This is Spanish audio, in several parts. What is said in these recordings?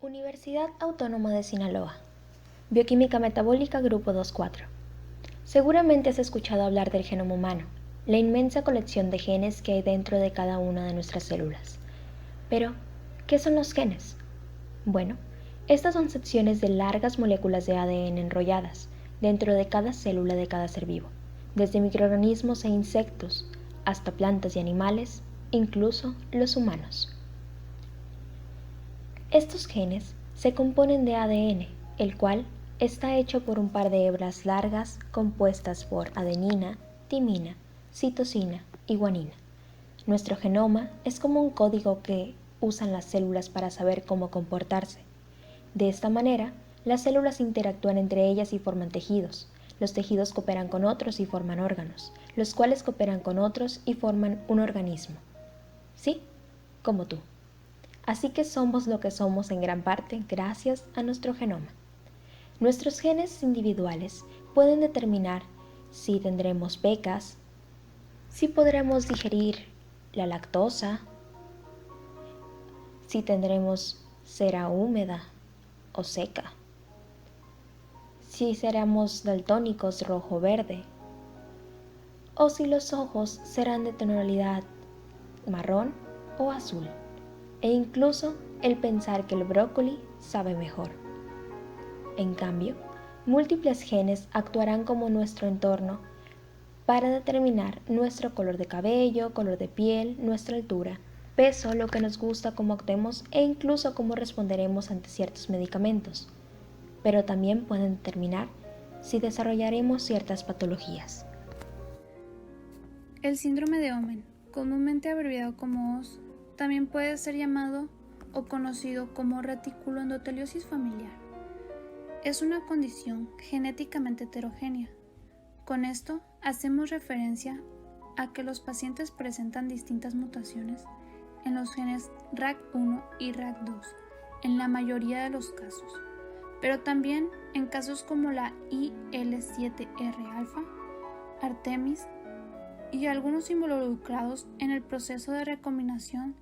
Universidad Autónoma de Sinaloa. Bioquímica metabólica Grupo 2.4. Seguramente has escuchado hablar del genoma humano, la inmensa colección de genes que hay dentro de cada una de nuestras células. Pero, ¿qué son los genes? Bueno, estas son secciones de largas moléculas de ADN enrolladas dentro de cada célula de cada ser vivo, desde microorganismos e insectos hasta plantas y animales, incluso los humanos. Estos genes se componen de ADN, el cual está hecho por un par de hebras largas compuestas por adenina, timina, citosina y guanina. Nuestro genoma es como un código que usan las células para saber cómo comportarse. De esta manera, las células interactúan entre ellas y forman tejidos. Los tejidos cooperan con otros y forman órganos, los cuales cooperan con otros y forman un organismo. Sí, como tú. Así que somos lo que somos en gran parte gracias a nuestro genoma. Nuestros genes individuales pueden determinar si tendremos pecas, si podremos digerir la lactosa, si tendremos cera húmeda o seca, si seremos daltónicos rojo o verde, o si los ojos serán de tonalidad marrón o azul, e incluso el pensar que el brócoli sabe mejor. En cambio, múltiples genes actuarán como nuestro entorno para determinar nuestro color de cabello, color de piel, nuestra altura, peso, lo que nos gusta, cómo actuemos e incluso cómo responderemos ante ciertos medicamentos. Pero también pueden determinar si desarrollaremos ciertas patologías. El síndrome de Omenn, comúnmente abreviado como OS, también puede ser llamado o conocido como reticuloendoteliosis familiar. Es una condición genéticamente heterogénea. Con esto hacemos referencia a que los pacientes presentan distintas mutaciones en los genes RAC1 y RAC2 en la mayoría de los casos, pero también en casos como la IL7R-alfa, Artemis y algunos involucrados en el proceso de recombinación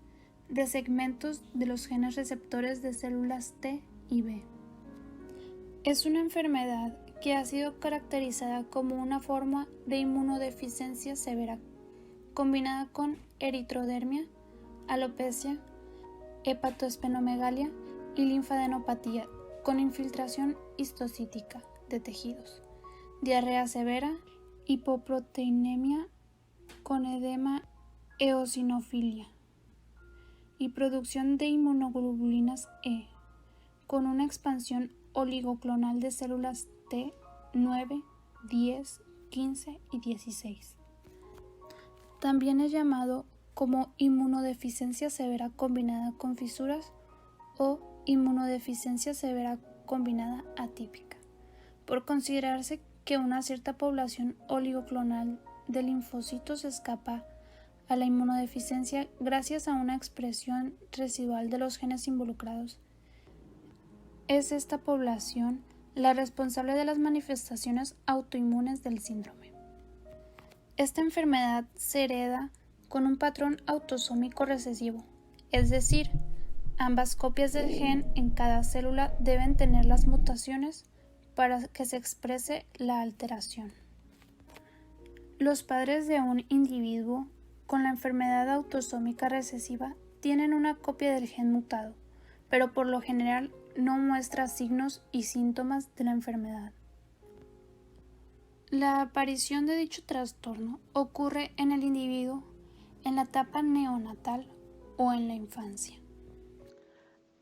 de segmentos de los genes receptores de células T y B. Es una enfermedad que ha sido caracterizada como una forma de inmunodeficiencia severa, combinada con eritrodermia, alopecia, hepatoesplenomegalia y linfadenopatía con infiltración histocítica de tejidos, diarrea severa, hipoproteinemia con edema eosinofilia y producción de inmunoglobulinas E, con una expansión oligoclonal de células T 9, 10, 15 y 16. También es llamado como inmunodeficiencia severa combinada con fisuras o inmunodeficiencia severa combinada atípica, por considerarse que una cierta población oligoclonal de linfocitos escapa a la inmunodeficiencia gracias a una expresión residual de los genes involucrados. Es esta población la responsable de las manifestaciones autoinmunes del síndrome. Esta enfermedad se hereda con un patrón autosómico recesivo, es decir, ambas copias del gen en cada célula deben tener las mutaciones para que se exprese la alteración. Los padres de un individuo con la enfermedad autosómica recesiva tienen una copia del gen mutado, pero por lo general no muestra signos y síntomas de la enfermedad. La aparición de dicho trastorno ocurre en el individuo en la etapa neonatal o en la infancia.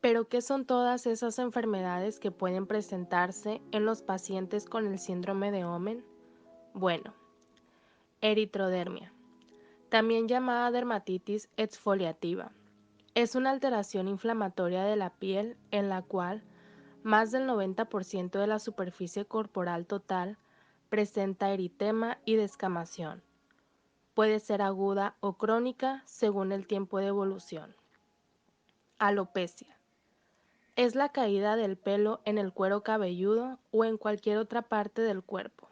¿Pero qué son todas esas enfermedades que pueden presentarse en los pacientes con el síndrome de Omenn? Bueno, eritrodermia, también llamada dermatitis exfoliativa, es una alteración inflamatoria de la piel en la cual más del 90% de la superficie corporal total presenta eritema y descamación. Puede ser aguda o crónica según el tiempo de evolución. Alopecia. Es la caída del pelo en el cuero cabelludo o en cualquier otra parte del cuerpo.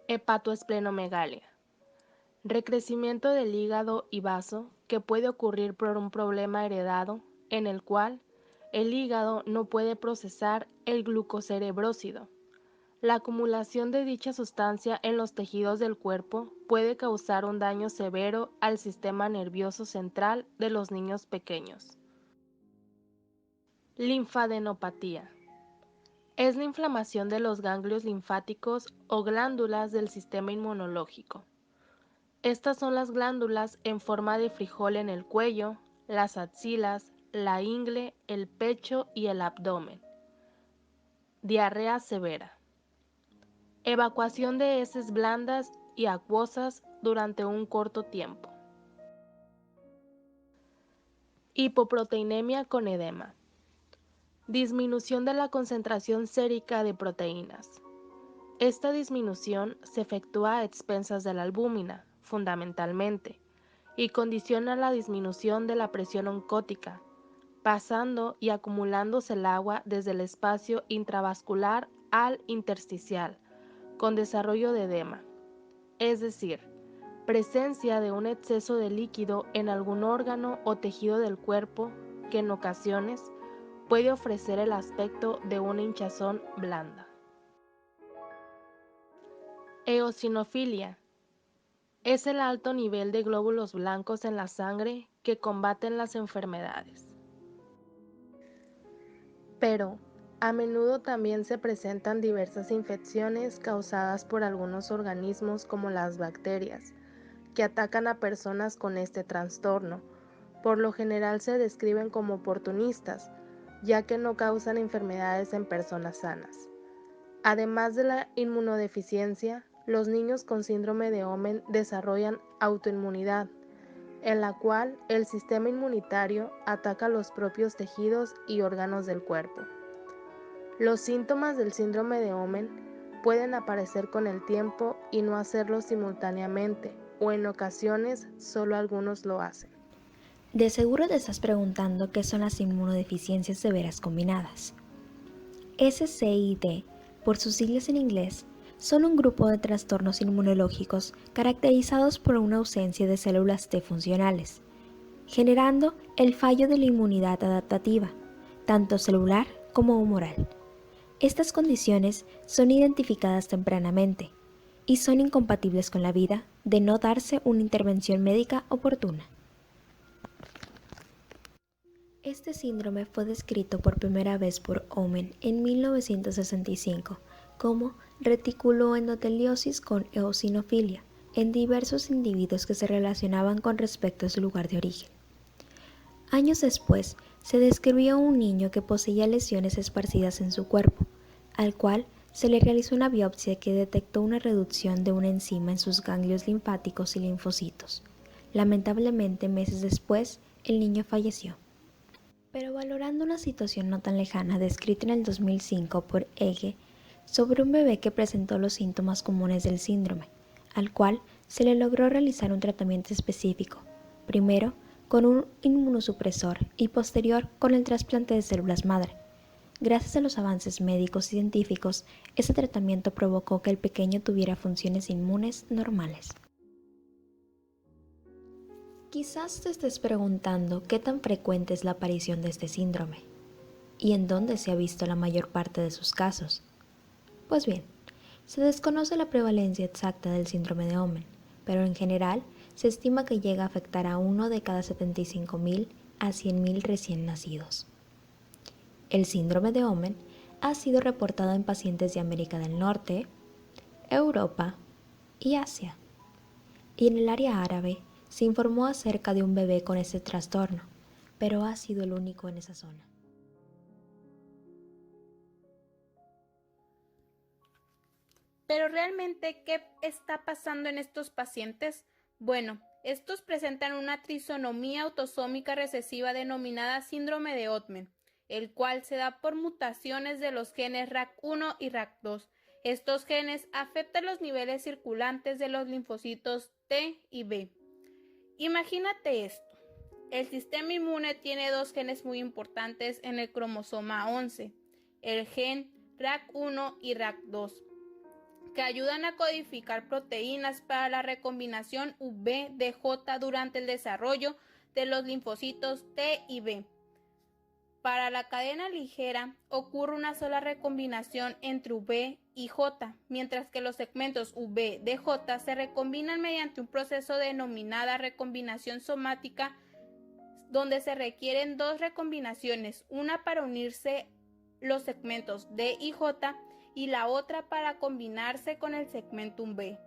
Hepatoesplenomegalia. Recrecimiento del hígado y vaso que puede ocurrir por un problema heredado en el cual El hígado no puede procesar el glucocerebrósido. La acumulación de dicha sustancia en los tejidos del cuerpo puede causar un daño severo al sistema nervioso central de los niños pequeños. Linfadenopatía. Es la inflamación de los ganglios linfáticos o glándulas del sistema inmunológico. Estas son las glándulas en forma de frijol en el cuello, las axilas, la ingle, el pecho y el abdomen. Diarrea severa. Evacuación de heces blandas y acuosas durante un corto tiempo. Hipoproteinemia con edema. Disminución de la concentración sérica de proteínas. Esta disminución se efectúa a expensas de la albúmina, fundamentalmente, y condiciona la disminución de la presión oncótica, pasando y acumulándose el agua desde el espacio intravascular al intersticial, con desarrollo de edema, es decir, presencia de un exceso de líquido en algún órgano o tejido del cuerpo que en ocasiones puede ofrecer el aspecto de una hinchazón blanda. Eosinofilia. Es el alto nivel de glóbulos blancos en la sangre que combaten las enfermedades. Pero, a menudo también se presentan diversas infecciones causadas por algunos organismos como las bacterias, que atacan a personas con este trastorno. Por lo general se describen como oportunistas, ya que no causan enfermedades en personas sanas. Además de la inmunodeficiencia, los niños con síndrome de Omenn desarrollan autoinmunidad, en la cual el sistema inmunitario ataca los propios tejidos y órganos del cuerpo. Los síntomas del síndrome de Omenn pueden aparecer con el tiempo y no hacerlo simultáneamente, o en ocasiones solo algunos lo hacen. De seguro te estás preguntando qué son las inmunodeficiencias severas combinadas. SCID, por sus siglas en inglés, son un grupo de trastornos inmunológicos caracterizados por una ausencia de células T funcionales, generando el fallo de la inmunidad adaptativa, tanto celular como humoral. Estas condiciones son identificadas tempranamente y son incompatibles con la vida de no darse una intervención médica oportuna. Este síndrome fue descrito por primera vez por Omenn en 1965 como reticuloendoteliosis con eosinofilia en diversos individuos que se relacionaban con respecto a su lugar de origen. Años después, se describió un niño que poseía lesiones esparcidas en su cuerpo, al cual se le realizó una biopsia que detectó una reducción de una enzima en sus ganglios linfáticos y linfocitos. Lamentablemente, meses después, el niño falleció. Pero valorando una situación no tan lejana descrita en el 2005 por Ege sobre un bebé que presentó los síntomas comunes del síndrome, al cual se le logró realizar un tratamiento específico, primero con un inmunosupresor y posterior con el trasplante de células madre. Gracias a los avances médicos y científicos, este tratamiento provocó que el pequeño tuviera funciones inmunes normales. Quizás te estés preguntando qué tan frecuente es la aparición de este síndrome y en dónde se ha visto la mayor parte de sus casos. Pues bien, se desconoce la prevalencia exacta del síndrome de Omenn, pero en general se estima que llega a afectar a 1 de cada 75.000 a 100.000 recién nacidos. El síndrome de Omenn ha sido reportado en pacientes de América del Norte, Europa y Asia. Y en el área árabe se informó acerca de un bebé con este trastorno, pero ha sido el único en esa zona. Pero realmente, ¿qué está pasando en estos pacientes? Bueno, estos presentan una trisonomía autosómica recesiva denominada síndrome de Omenn, el cual se da por mutaciones de los genes RAC1 y RAC2. Estos genes afectan los niveles circulantes de los linfocitos T y B. Imagínate esto. El sistema inmune tiene dos genes muy importantes en el cromosoma 11, el gen RAC1 y RAC2, que ayudan a codificar proteínas para la recombinación VDJ durante el desarrollo de los linfocitos T y B. Para la cadena ligera ocurre una sola recombinación entre V y J, mientras que los segmentos V de J se recombinan mediante un proceso denominada recombinación somática, donde se requieren dos recombinaciones, una para unirse los segmentos D y J y la otra para combinarse con el segmentum V.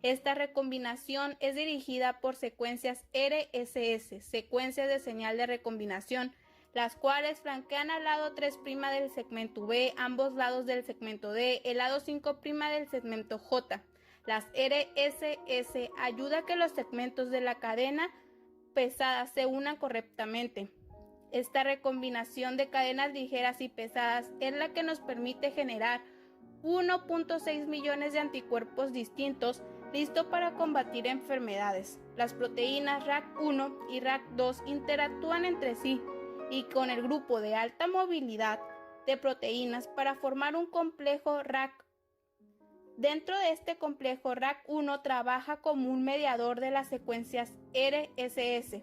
Esta recombinación es dirigida por secuencias RSS, secuencias de señal de recombinación, las cuales flanquean al lado 3' del segmento V, ambos lados del segmento D, el lado 5' del segmento J. Las RSS ayudan a que los segmentos de la cadena pesada se unan correctamente. Esta recombinación de cadenas ligeras y pesadas es la que nos permite generar 1.6 millones de anticuerpos distintos listos para combatir enfermedades. Las proteínas RAC1 y RAC2 interactúan entre sí y con el grupo de alta movilidad de proteínas para formar un complejo RAC. Dentro de este complejo, RAC1 trabaja como un mediador de las secuencias RSS,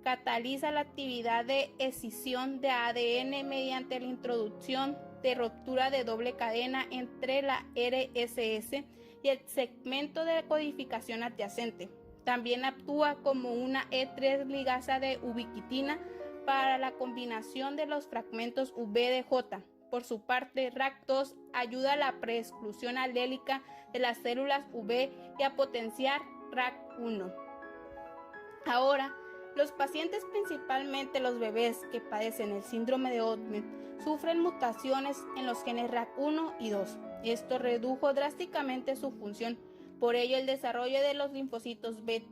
cataliza la actividad de escisión de ADN mediante la introducción de ruptura de doble cadena entre la RSS y el segmento de codificación adyacente. También actúa como una E3 ligasa de ubiquitina para la combinación de los fragmentos V de J. Por su parte, RAC2 ayuda a la preexclusión alélica de las células V y a potenciar RAC1. Ahora, los pacientes, principalmente los bebés que padecen el síndrome de Ottman, sufren mutaciones en los genes RAC1 y 2. Esto redujo drásticamente su función. Por ello, el desarrollo de los linfocitos B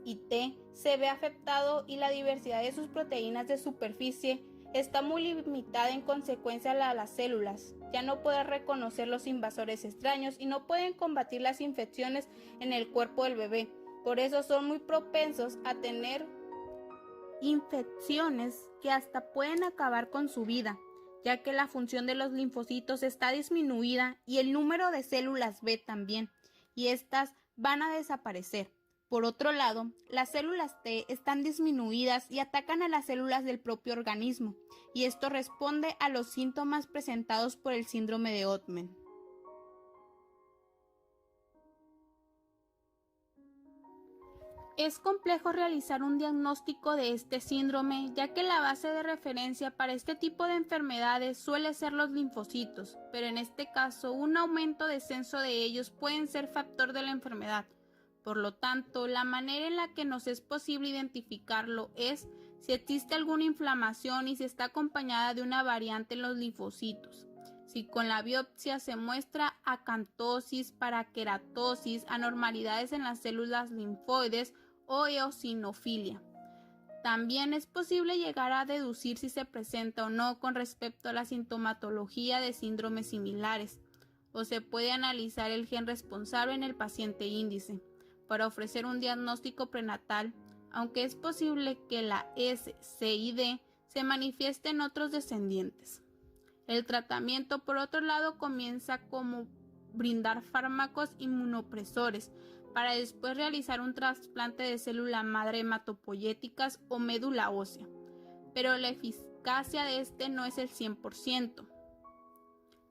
y T se ve afectado y la diversidad de sus proteínas de superficie está muy limitada. En consecuencia, las células ya no pueden reconocer los invasores extraños y no pueden combatir las infecciones en el cuerpo del bebé. Por eso son muy propensos a tener infecciones que hasta pueden acabar con su vida, ya que la función de los linfocitos está disminuida y el número de células B también, y estas van a desaparecer. Por otro lado, las células T están disminuidas y atacan a las células del propio organismo, y esto responde a los síntomas presentados por el síndrome de Ottman. Es complejo realizar un diagnóstico de este síndrome, ya que la base de referencia para este tipo de enfermedades suele ser los linfocitos, pero en este caso un aumento o descenso de ellos pueden ser factor de la enfermedad. Por lo tanto, la manera en la que nos es posible identificarlo es si existe alguna inflamación y si está acompañada de una variante en los linfocitos. Si con la biopsia se muestra acantosis, paraqueratosis, anormalidades en las células linfoides o eosinofilia. También es posible llegar a deducir si se presenta o no con respecto a la sintomatología de síndromes similares, o se puede analizar el gen responsable en el paciente índice para ofrecer un diagnóstico prenatal, aunque es posible que la S, C y D se manifieste en otros descendientes. El tratamiento, por otro lado, comienza como brindar fármacos inmunopresores para después realizar un trasplante de célula madre hematopoyéticas o médula ósea, pero la eficacia de este no es el 100%.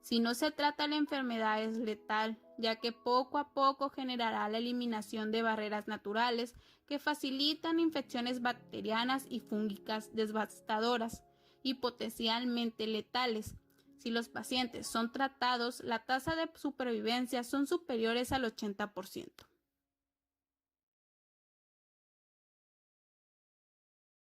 Si no se trata, la enfermedad es letal, ya que poco a poco generará la eliminación de barreras naturales que facilitan infecciones bacterianas y fúngicas devastadoras y potencialmente letales. Si los pacientes son tratados, la tasa de supervivencia son superiores al 80%.